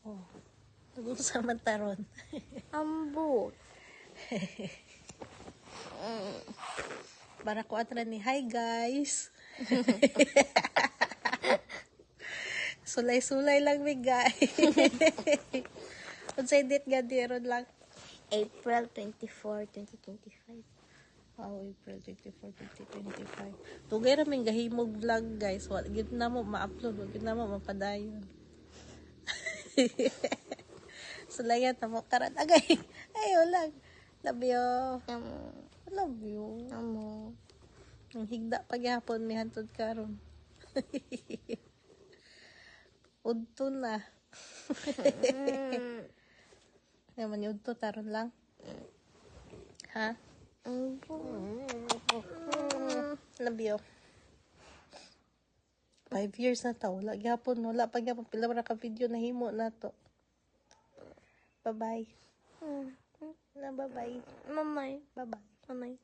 Oh. Tugong sa mantaron. Ambot. Para ko atra ni, hi guys. Sulay-sulay lang mi guys. Unsay date nga diron lang. April 24, 2025. Wow, April 24, 2025. Tugay raming gahimog vlog guys. Wala gid na mo ma-upload, wala gid na mo mapadayon. Sulayan na mo karan agay. Ayo lang. Love you. Love you. Amo. Ang higda pagyapon mi hantod karon. Udto na. Naman yung udto taron lang. Ha? Love you. 5 years na ta. Wala gyapon. Wala pa gyapon. Pila ba naka-video na himo na to. Bye-bye. Na bye-bye. Mamay. Bye-bye. Mamay.